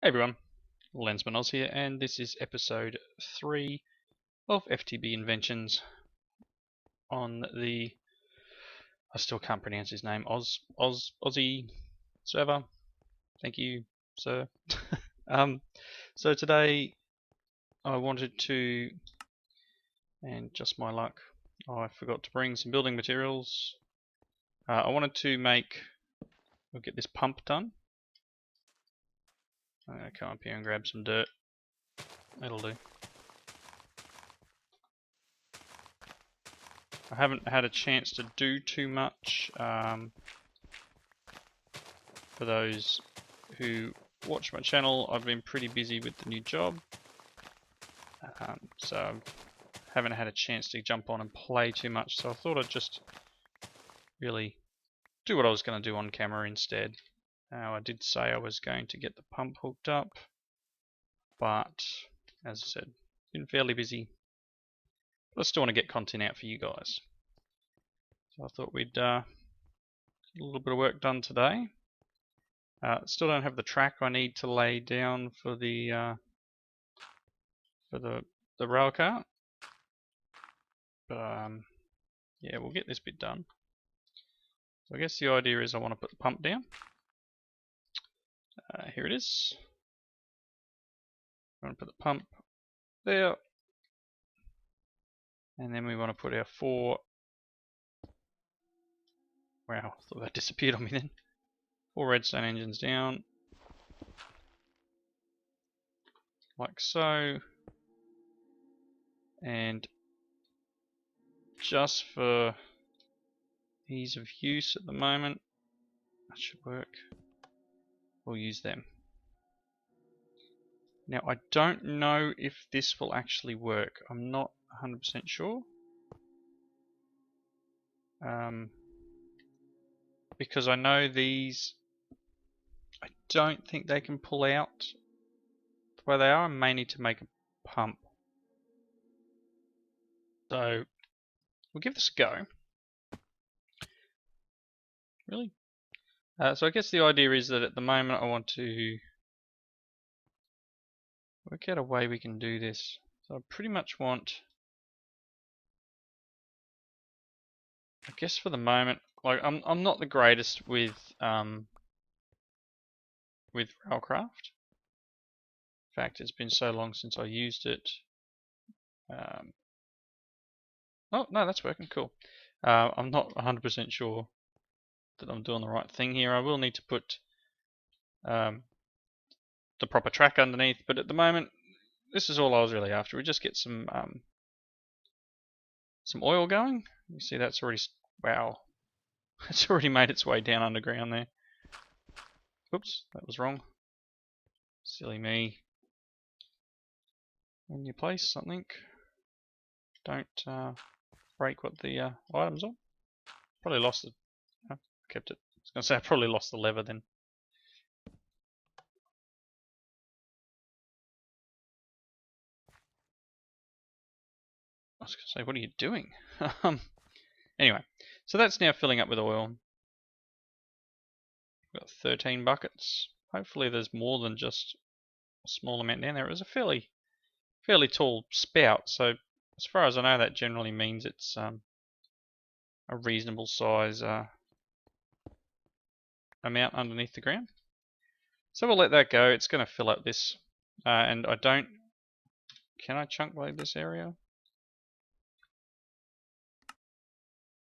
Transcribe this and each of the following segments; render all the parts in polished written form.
Hey everyone, Lensman Oz here, and this is episode 3 of FTB Inventions on the, I still can't pronounce his name, Aussie server. Thank you, sir. So today I wanted to, and just my luck, I forgot to bring some building materials. I wanted to we'll get this pump done. I'm going to come up here and grab some dirt. That'll do. I haven't had a chance to do too much. For those who watch my channel, I've been pretty busy with the new job. So I haven't had a chance to jump on and play too much. So I thought I'd just really do what I was going to do on camera instead. Now I did say I was going to get the pump hooked up, but as I said, been fairly busy. But I still want to get content out for you guys. So I thought we'd get a little bit of work done today. Still don't have the track I need to lay down for the rail cart, but yeah, we'll get this bit done. So I guess the idea is I want to put the pump down. Here it is. We want to put the pump there, and then we want to put our 4. Wow, I thought that disappeared on me then. 4 redstone engines down, like so. And just for ease of use at the moment, that should work. We'll use them. Now I don't know if this will actually work. I'm not 100% sure. Because I know these, I don't think they can pull out the way they are. I may need to make a pump. So we'll give this a go. Really? So I guess the idea is that at the moment I want to work out a way we can do this. So I pretty much want, I guess for the moment, like I'm not the greatest with railcraft. In fact, it's been so long since I used it. Oh no, that's working. Cool. I'm not 100% sure that I'm doing the right thing here. I will need to put the proper track underneath, but at the moment, this is all I was really after. We just get some oil going. You see, that's already, wow, it's already made its way down underground there. Oops, that was wrong. Silly me. When you place something, don't break what the items are. Probably lost it. No, kept it. I was going to say I probably lost the lever then. I was going to say, what are you doing? Anyway, so that's now filling up with oil. We've got 13 buckets. Hopefully there's more than just a small amount down there. It was a fairly tall spout, so as far as I know, that generally means it's a reasonable size amount underneath the ground. So we'll let that go. It's going to fill up this, and I don't. Can I chunk blade this area?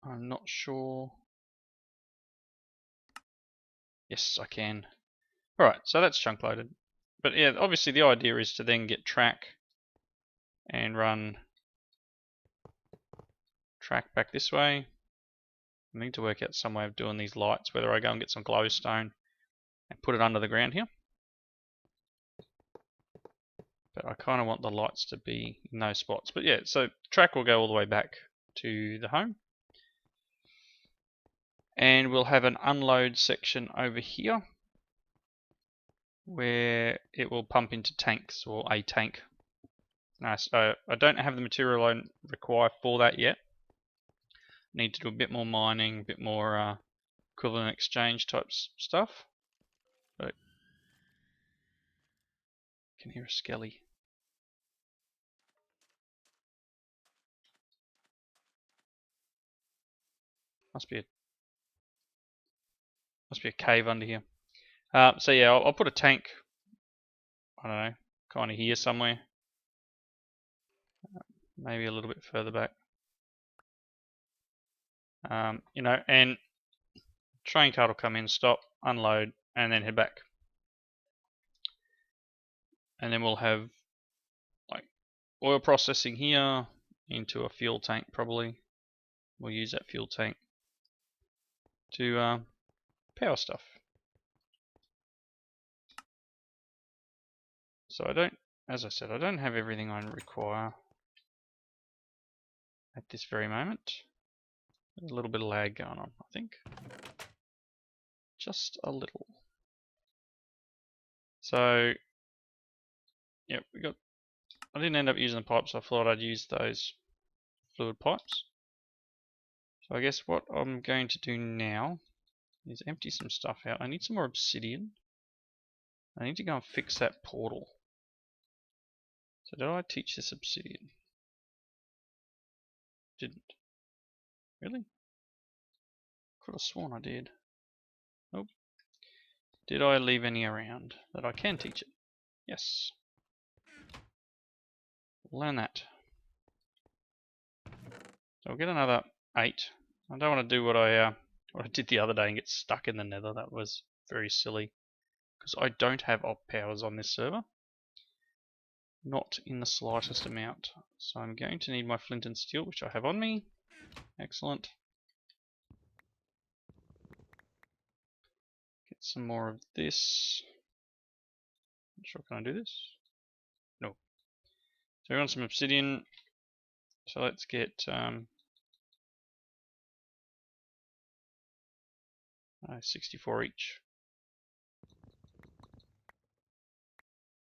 I'm not sure. Yes, I can. Alright, so that's chunk loaded. But yeah, obviously the idea is to then get track and run track back this way. I need to work out some way of doing these lights, whether I go and get some glowstone and put it under the ground here. But I kind of want the lights to be in those spots. But yeah, so track will go all the way back to the home. And we'll have an unload section over here where it will pump into tanks, or a tank. So I don't have the material I require for that yet. Need to do a bit more mining, a bit more equivalent exchange type stuff. But can hear a skelly. Must be a cave under here. So yeah, I'll put a tank, I don't know, kind of here somewhere. Maybe a little bit further back. You know, and train cart will come in, stop, unload, and then head back. And then we'll have like oil processing here into a fuel tank probably. We'll use that fuel tank to power stuff. So I don't, as I said, I don't have everything I require at this very moment. There's a little bit of lag going on, I think. Just a little. So, yeah, I didn't end up using the pipes. I thought I'd use those fluid pipes. So I guess what I'm going to do now is empty some stuff out. I need some more obsidian. I need to go and fix that portal. So did I teach this obsidian? Didn't. Really? Could have sworn I did. Nope. Did I leave any around that I can teach it? Yes. Learn that. So we'll get another 8. I don't want to do what I did the other day and get stuck in the nether. That was very silly. Because I don't have op powers on this server. Not in the slightest amount. So I'm going to need my flint and steel, which I have on me. Excellent. Get some more of this. Not sure, can I do this? No. So we want some obsidian. So let's get 64 each.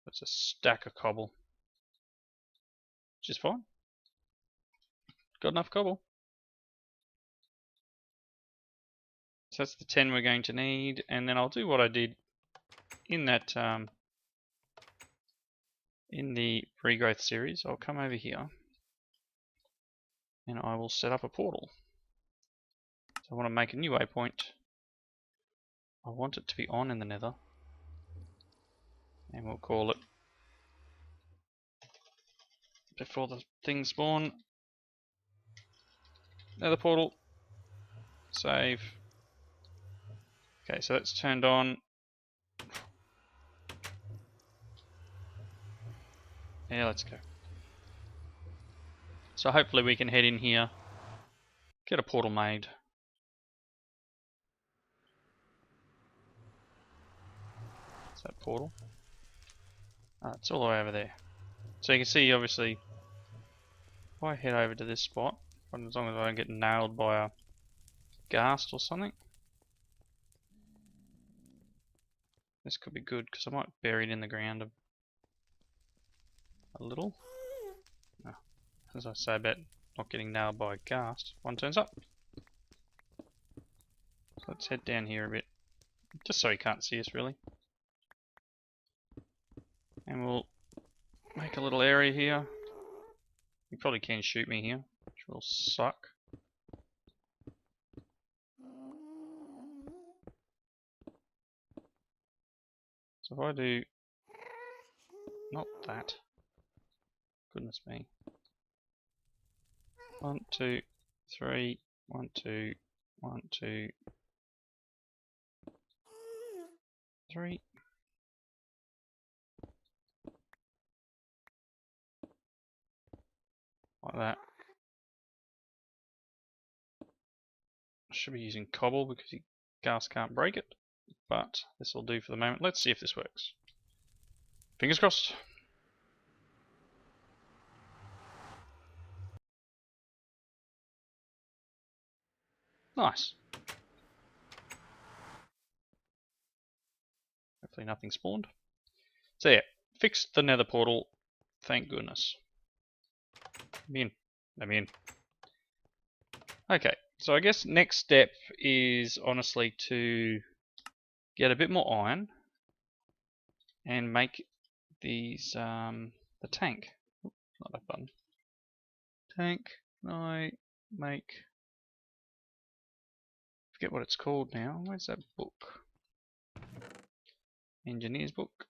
That's a stack of cobble. Which is fine. Got enough cobble. So that's the 10 we're going to need, and then I'll do what I did in that in the regrowth series. I'll come over here and I will set up a portal. So I want to make a new waypoint. I want it to be on in the nether, and we'll call it before the things spawn. Nether portal. Save. Okay, so that's turned on. Yeah, let's go. So hopefully we can head in here, get a portal made. What's that portal? It's all the way over there. So you can see, obviously, if I head over to this spot, as long as I don't get nailed by a ghast or something. This could be good, because I might bury it in the ground a little. Oh, as I say about not getting nailed by a ghast, one turns up. So let's head down here a bit, just so he can't see us really. And we'll make a little area here. You probably can shoot me here, which will suck. So if I do not that, goodness me. 1, 2, 3, 1, 2, 1, 2, 3. Like that. I should be using cobble because ghast can't break it, but this will do for the moment. Let's see if this works. Fingers crossed. Nice. Hopefully nothing spawned. So yeah, fixed the nether portal. Thank goodness. Let me in. Let me in. Okay, so I guess next step is honestly to get a bit more iron and make these, the tank. Oops, not that button. Tank, can I make, forget what it's called now. Where's that book? Engineer's book.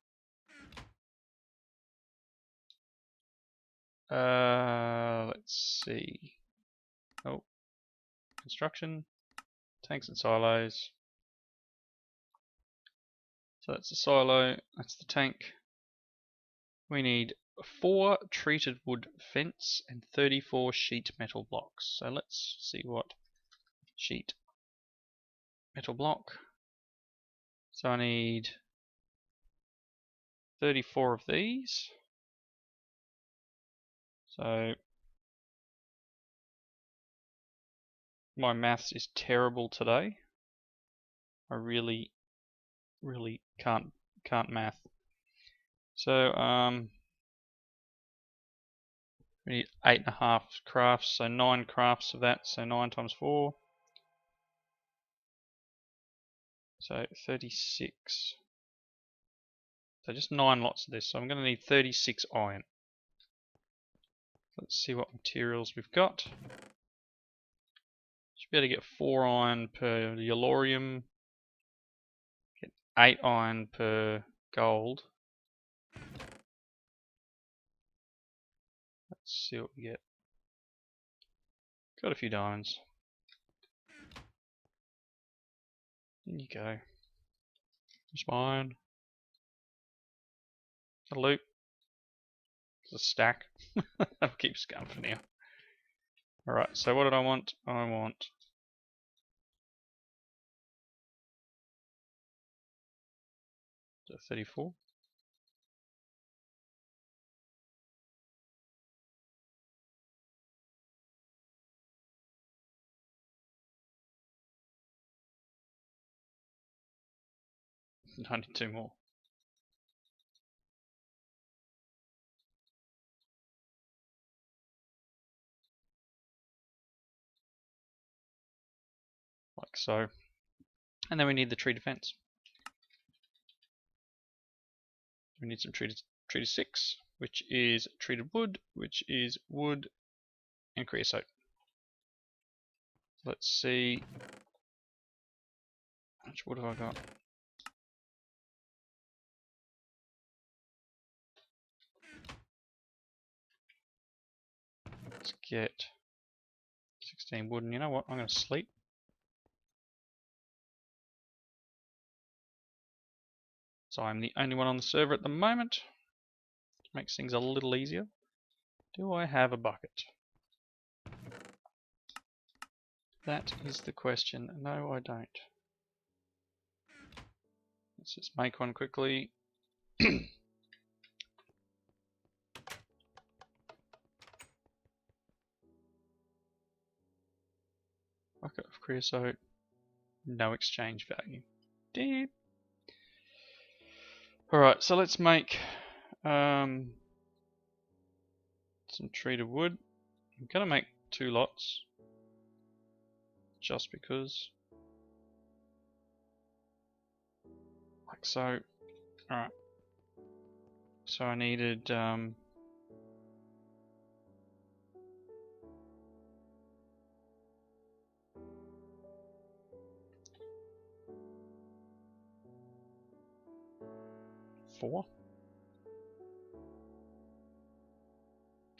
Let's see. Oh, construction, tanks and silos. So that's the silo, that's the tank. We need 4 treated wood fence and 34 sheet metal blocks. So let's see what sheet metal block. So I need 34 of these. So my maths is terrible today. I really can't math. So we need 8.5 crafts, so 9 crafts of that, so 9 times 4. So 36. So just 9 lots of this. So I'm going to need 36 iron. Let's see what materials we've got. Should be able to get 4 iron per yellorium. Get 8 iron per gold. Let's see what we get. Got a few diamonds. In you go. It's mine. It's a loot. It's a stack. I'll keep scanning for now. Alright, so what did I want? I want 34. I need 2 more. Like so. And then we need the tree defense. We need some treated 6, which is treated wood, which is wood and creosote. Let's see. How much wood have I got? Let's get 16 wood, and you know what? I'm going to sleep. So I'm the only one on the server at the moment. Makes things a little easier. Do I have a bucket? That is the question. No, I don't. Let's just make one quickly. Bucket of creosote. No exchange value. Damn. Alright, so let's make some treated wood. I'm going to make 2 lots. Just because. Like so. Alright. So I needed 4.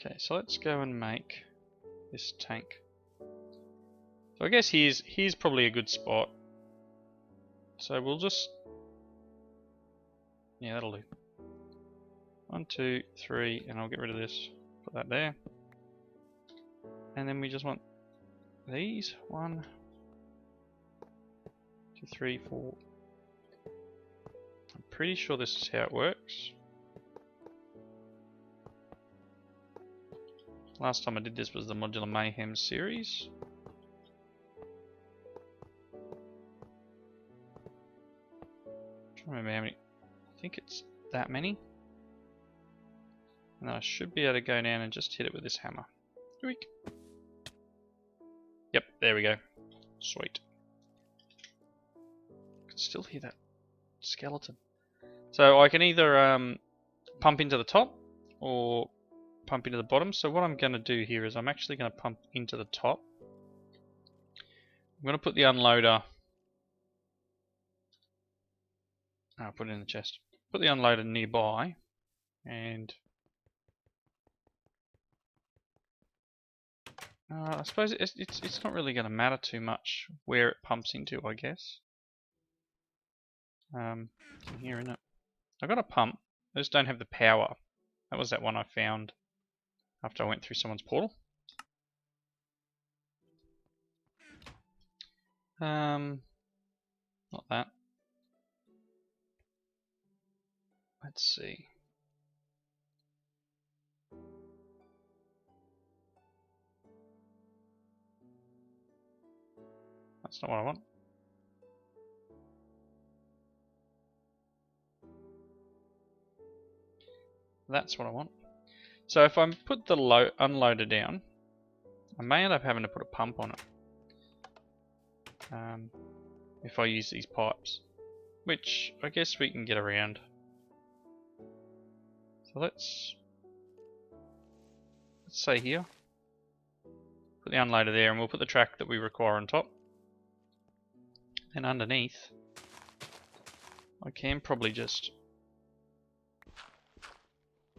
Okay, so let's go and make this tank. So I guess here's probably a good spot. So we'll just, yeah, that'll do. 1, 2, 3, and I'll get rid of this. Put that there. And then we just want these. 1, 2, 3, 4. I'm pretty sure this is how it works. Last time I did this was the Modular Mayhem series. I'm trying to remember how many. I think it's that many. And I should be able to go down and just hit it with this hammer. Yoink. Yep, there we go. Sweet. I can still hear that skeleton. So I can either pump into the top or pump into the bottom. So what I'm going to do here is I'm actually going to pump into the top. I'm going to put the unloader. I'll put it in the chest. Put the unloader nearby, and I suppose it's not really going to matter too much where it pumps into, I guess. It's in here, isn't it? I've got a pump. I just don't have the power. That was that one I found after I went through someone's portal. Not that. Let's see. That's not what I want. That's what I want. So if I put the unloader down, I may end up having to put a pump on it. If I use these pipes, which I guess we can get around. So let's say here, put the unloader there, and we'll put the track that we require on top. And underneath, I can probably just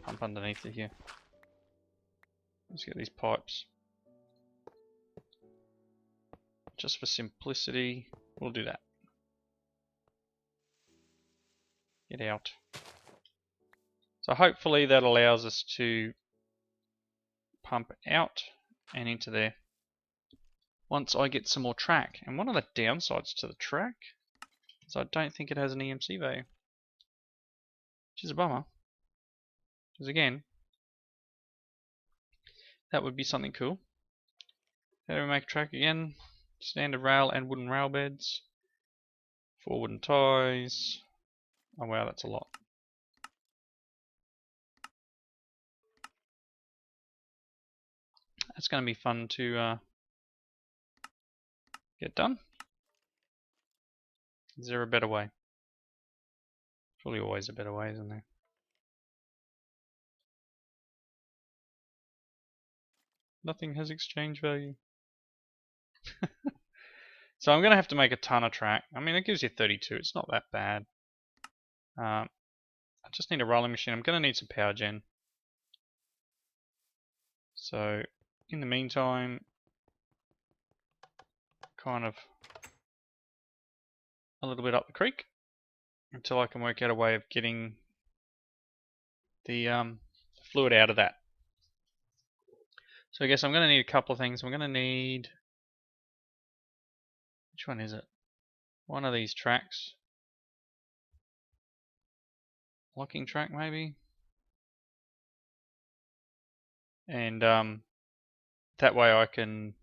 pump underneath it here. Let's get these pipes. Just for simplicity, we'll do that. Get out. So hopefully that allows us to pump out and into there once I get some more track. And one of the downsides to the track is I don't think it has an EMC value, which is a bummer. Because again, that would be something cool. How do we make track again? Standard rail and wooden rail beds. 4 wooden ties. Oh wow, that's a lot. That's going to be fun to get done. Is there a better way? Probably always a better way, isn't there? Nothing has exchange value. So I'm going to have to make a ton of track. I mean, it gives you 32. It's not that bad. I just need a rolling machine. I'm going to need some power gen. So in the meantime, kind of a little bit up the creek until I can work out a way of getting the fluid out of that. So I guess I'm going to need a couple of things. I'm going to need, which one is it? One of these tracks. Locking track maybe. And that way I can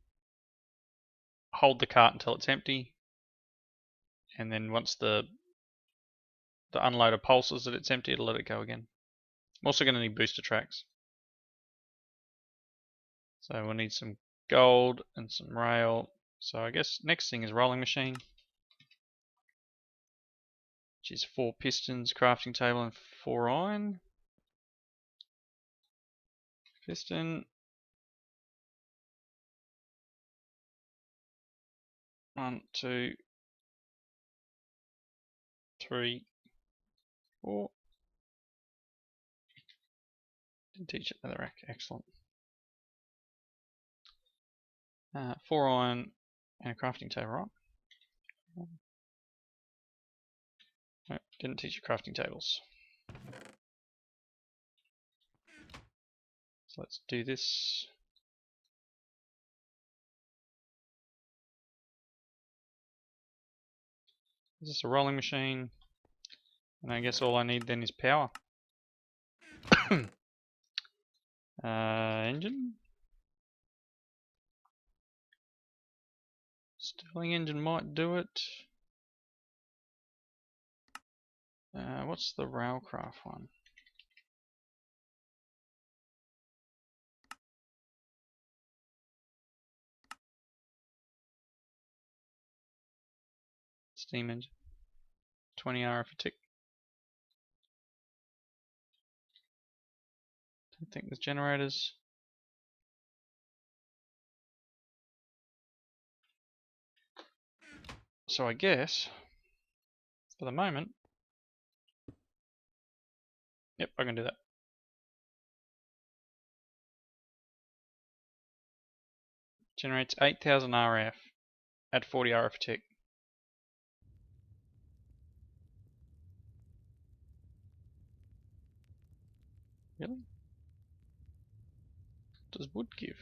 hold the cart until it's empty. And then once the unloader pulses that it's empty, it'll let it go again. I'm also going to need booster tracks. So we'll need some gold and some rail. So I guess next thing is rolling machine, which is 4 pistons, crafting table, and 4 iron. Piston. 1, 2, 3, 4. Didn't teach it nether rack. Excellent. 4 iron and a crafting table, right? Nope, didn't teach you crafting tables. So let's do this. Is this a rolling machine? And I guess all I need then is power. Engine. Stirling engine might do it. What's the railcraft one? Steam engine. 20 RF a tick. Don't think there's generators. So I guess, for the moment, yep, I can do that. Generates 8,000 RF at 40 RF tick. Really? What does wood give?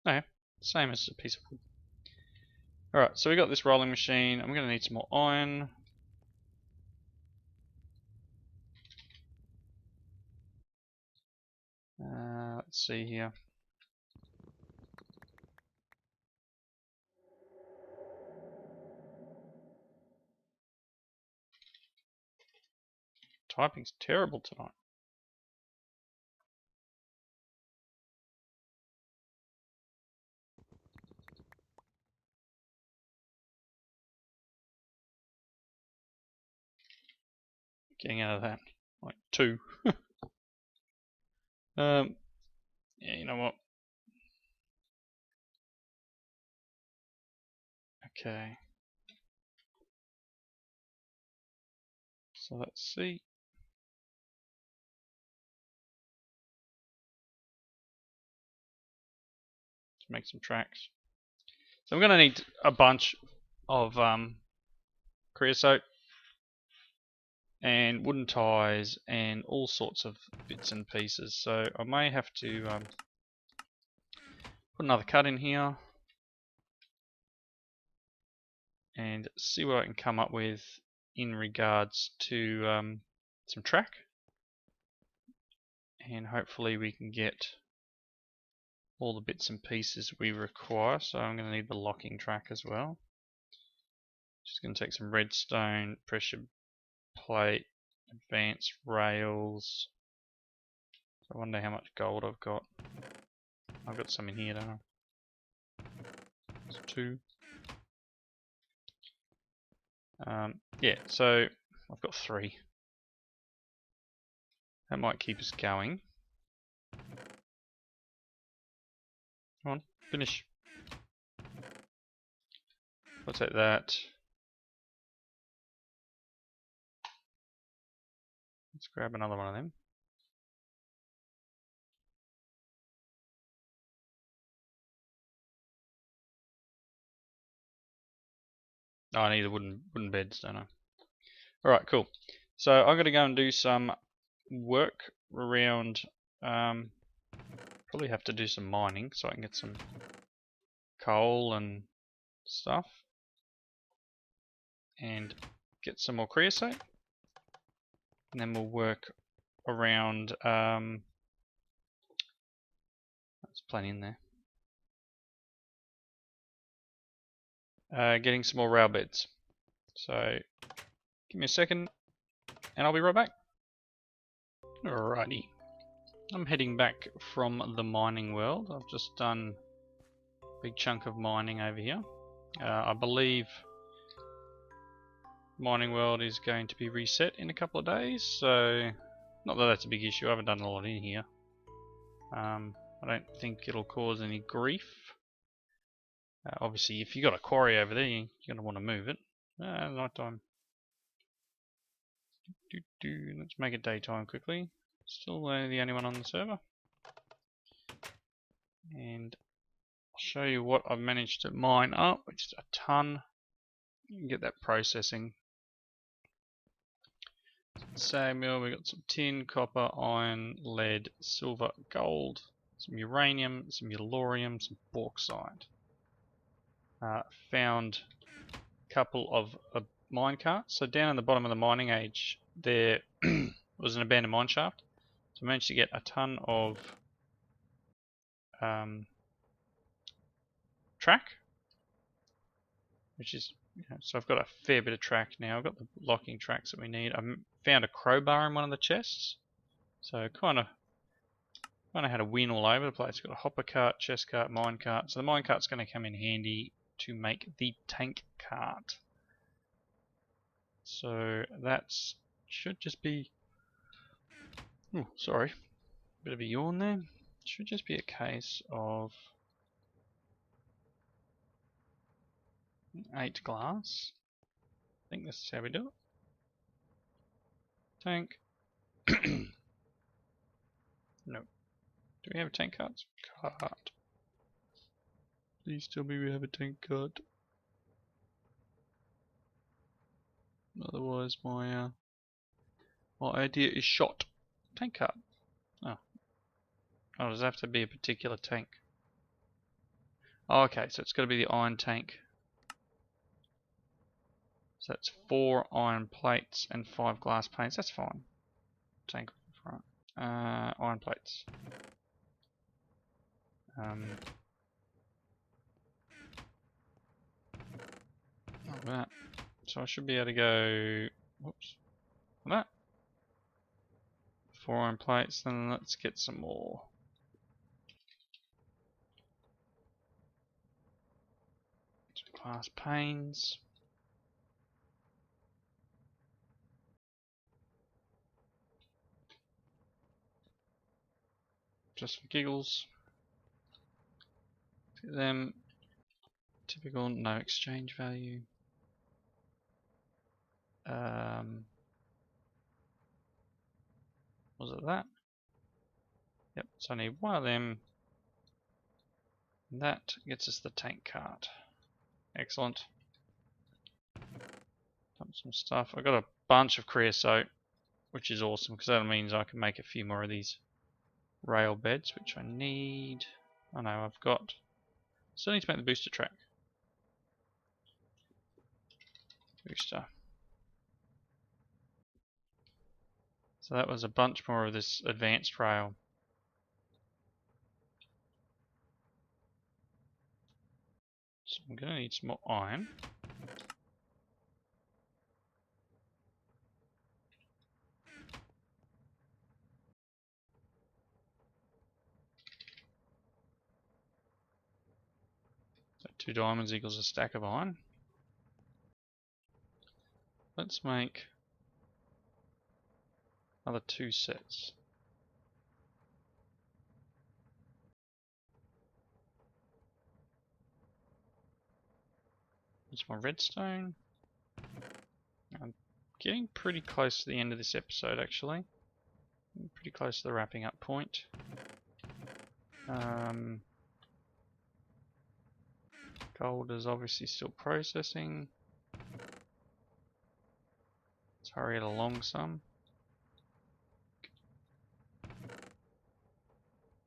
No, same as a piece of wood. Alright, so we got this rolling machine. I'm going to need some more iron. Let's see here. Typing's terrible tonight. Getting out of that. Like 2. Yeah, you know what? Okay. So let's see. Let's make some tracks. So I'm going to need a bunch of creosote and wooden ties and all sorts of bits and pieces. So I may have to put another cut in here and see what I can come up with in regards to some track, and hopefully we can get all the bits and pieces we require. So I'm going to need the locking track as well. Just going to take some redstone, pressure plate, advanced rails. I wonder how much gold I've got. I've got some in here, don't I? It's 2. Yeah, so I've got 3. That might keep us going. Come on, finish. I'll take that. Let's grab another one of them. Oh, I need the wooden beds, don't I? Alright, cool. So I've got to go and do some work around, probably have to do some mining so I can get some coal and stuff. And get some more creosote. And then we'll work around, there's plenty in there. Getting some more rail beds. So give me a second and I'll be right back. Alrighty. I'm heading back from the mining world. I've just done a big chunk of mining over here. I believe mining world is going to be reset in a couple of days, so not that that's a big issue. I haven't done a lot in here. I don't think it'll cause any grief. Obviously, if you've got a quarry over there, you're going to want to move it. Night time. Let's make it daytime quickly. Still the only one on the server. And I'll show you what I've managed to mine up, which is a ton. You can get that processing. Sag mill, we got some tin, copper, iron, lead, silver, gold, some uranium, some yellorium, some bauxite. Found a couple of mine carts. So down in the bottom of the mining age there was an abandoned mine shaft. So I managed to get a ton of track, which is, so I've got a fair bit of track now. I've got the locking tracks that we need. I found a crowbar in one of the chests, so kind of I know how to win all over the place. Got a hopper cart, chest cart, mine cart. So the mine cart's going to come in handy to make the tank cart. So that's should just be. Oh, sorry, bit of a yawn there. Should just be a case of 8 glass. I think this is how we do it. Tank. No. Do we have a tank cart? Cart. Please tell me we have a tank cart. Otherwise, my idea is shot. Tank cart. Oh. Oh, does it have to be a particular tank? Oh, okay, so it's got to be the iron tank. So that's 4 iron plates and 5 glass panes. That's fine. Tank front. Iron plates. Like that. So I should be able to go. Whoops. Like that. 4 iron plates. Then let's get some more. Some glass panes. Just for giggles. Get them. Typical, no exchange value. Was it that? Yep, so I need one of them. That gets us the tank cart. Excellent. Dump some stuff. I've got a bunch of creosote, which is awesome because that means I can make a few more of these rail beds, which I need. Oh no, I've got. Still need to make the booster track. Booster. So that was a bunch more of this advanced rail. So I'm going to need some more iron. So 2 diamonds equals a stack of iron. Let's make another 2 sets. There's my redstone. I'm getting pretty close to the end of this episode actually. I'm pretty close to the wrapping up point. Gold is obviously still processing. Let's hurry it along some.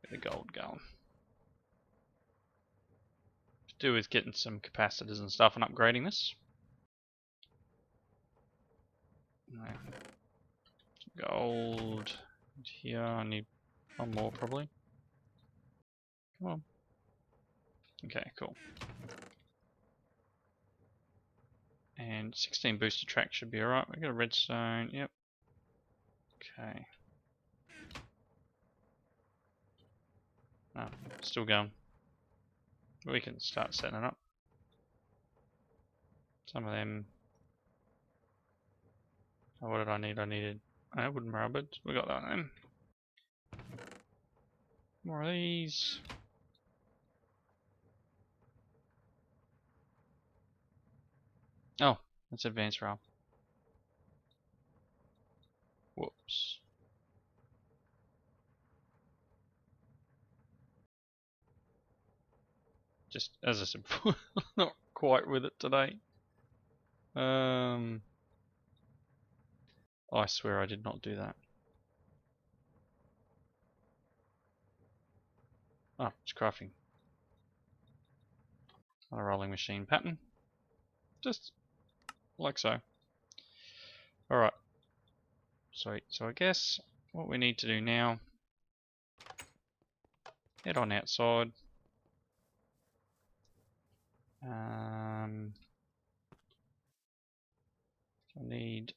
Get the gold going. To do with getting some capacitors and stuff and upgrading this. Gold. Here, I need one more probably. Come on. Okay, cool. And 16 booster track should be alright. We got a redstone, yep. Okay. No, still going. We can start setting it up. Some of them. Oh, what did I need? I needed wooden rail beds. We got that then. More of these. Oh, that's advanced rail. Whoops. Just as I said before, not quite with it today. I swear I did not do that. Oh, it's crafting. On a rolling machine pattern. Just like so. Alright. Sweet. So I guess what we need to do now, head on outside. I need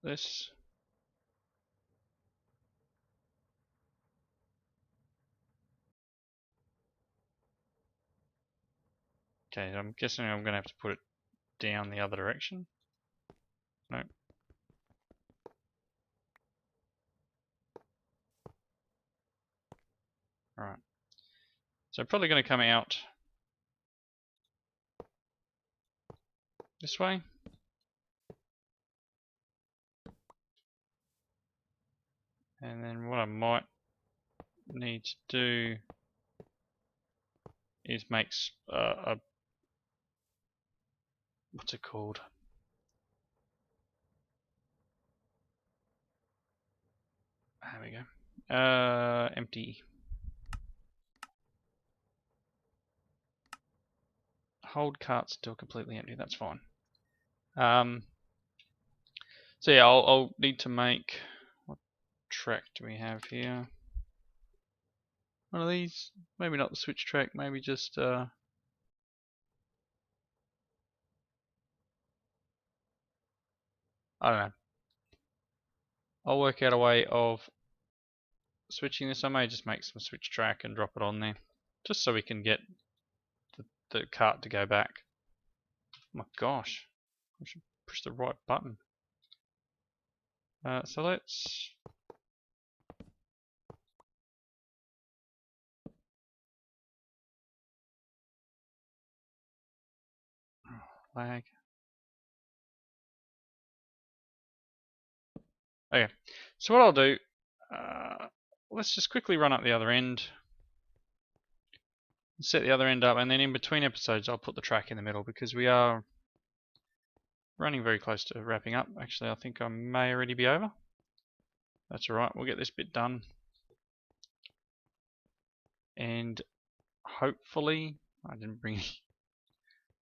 this. Okay, I'm guessing I'm going to have to put it down the other direction. No. Alright. So probably going to come out this way. And then what I might need to do is make a what's it called? There we go. Empty. Hold cart still completely empty. That's fine. So yeah, I'll need to make. What track do we have here? One of these. Maybe not the switch track. Maybe just. I don't know. I'll work out a way of switching this. I may just make some switch track and drop it on there, just so we can get the cart to go back. Oh my gosh, I should push the right button. So let's lag. Okay, so what I'll do, let's just quickly run up the other end, set the other end up, and then in between episodes I'll put the track in the middle because we are running very close to wrapping up. Actually, I think I may already be over. That's alright, we'll get this bit done. And hopefully, I didn't bring any,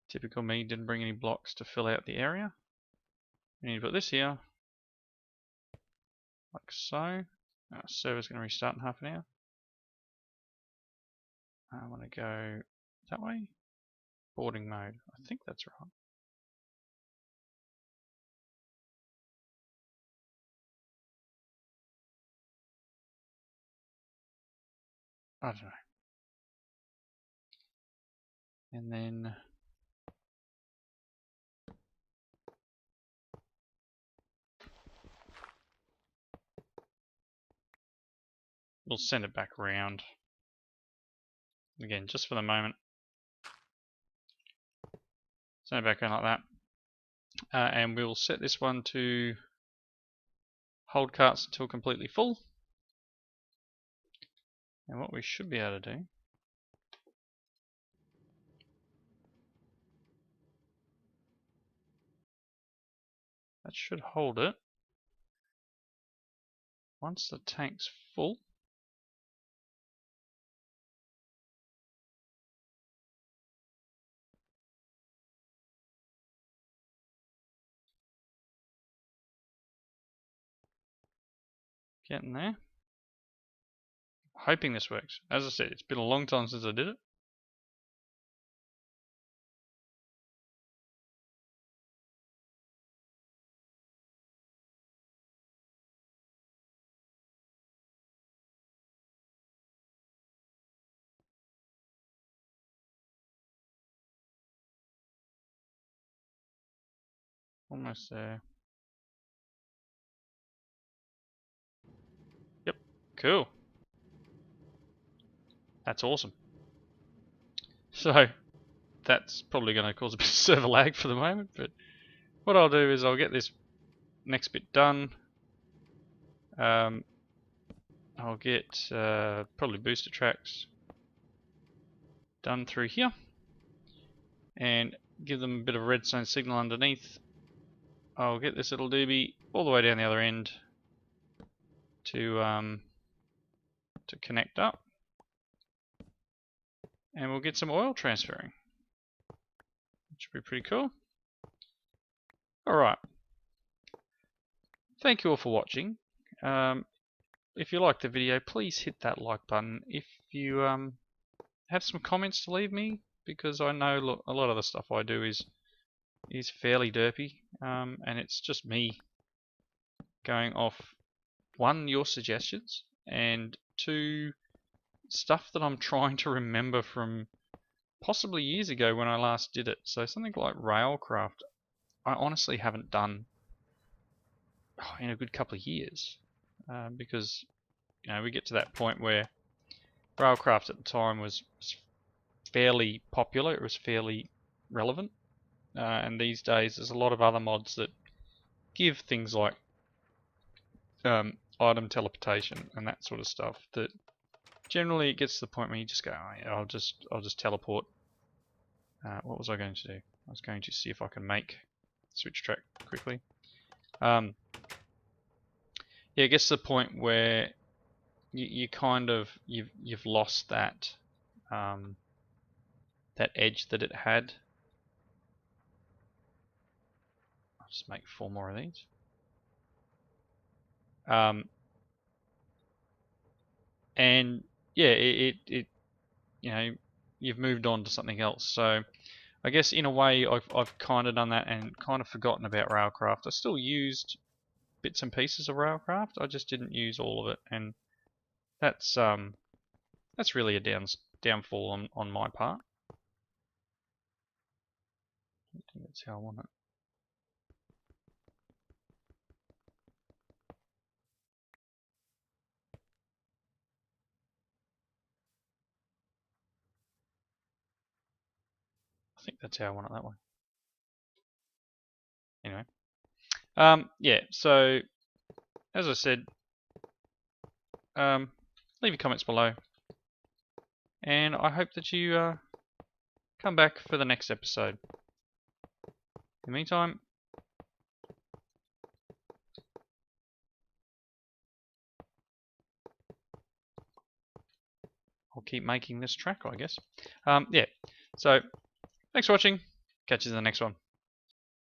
typical me, didn't bring any blocks to fill out the area. We need to put this here, like so. Our server's going to restart in half an hour. I want to go that way. Boarding mode, I think that's right. I don't know. And then we'll send it back around. Again, just for the moment. Send it back around like that. And we'll set this one to hold carts until completely full. And what we should be able to do, that should hold it. Once the tank's full, getting there. Hoping this works. As I said, it's been a long time since I did it. Almost there. Yep, cool. That's awesome. So, that's probably going to cause a bit of server lag for the moment, but what I'll do is I'll get this next bit done. I'll get probably booster tracks done through here and give them a bit of a redstone signal underneath. I'll get this little doobie all the way down the other end to connect up, and we'll get some oil transferring, which will be pretty cool. Alright, thank you all for watching. If you liked the video, please hit that like button. If you have some comments to leave me, because I know a lot of the stuff I do is fairly derpy, and it's just me going off, one, your suggestions, and two, stuff that I'm trying to remember from possibly years ago when I last did it. So something like railcraft, I honestly haven't done in a good couple of years, because we get to that point where railcraft at the time was fairly popular. It was fairly relevant, and these days there's a lot of other mods that give things like item teleportation and that sort of stuff. That generally it gets to the point where you just go, oh, yeah, I'll just teleport. What was I going to do? I was going to see if I can make switch track quickly. Yeah, it gets to the point where you kind of you've lost that that edge that it had. I'll just make 4 more of these. And yeah, it you've moved on to something else. So I guess in a way I've kind of done that and kind of forgotten about railcraft. I still used bits and pieces of railcraft. I just didn't use all of it, and that's really a downfall on my part. I think that's how I want it. I think that's how I want it that way. Anyway, yeah. So as I said, leave your comments below, and I hope that you come back for the next episode. In the meantime, I'll keep making this track, I guess. Yeah. So thanks for watching. Catch you in the next one.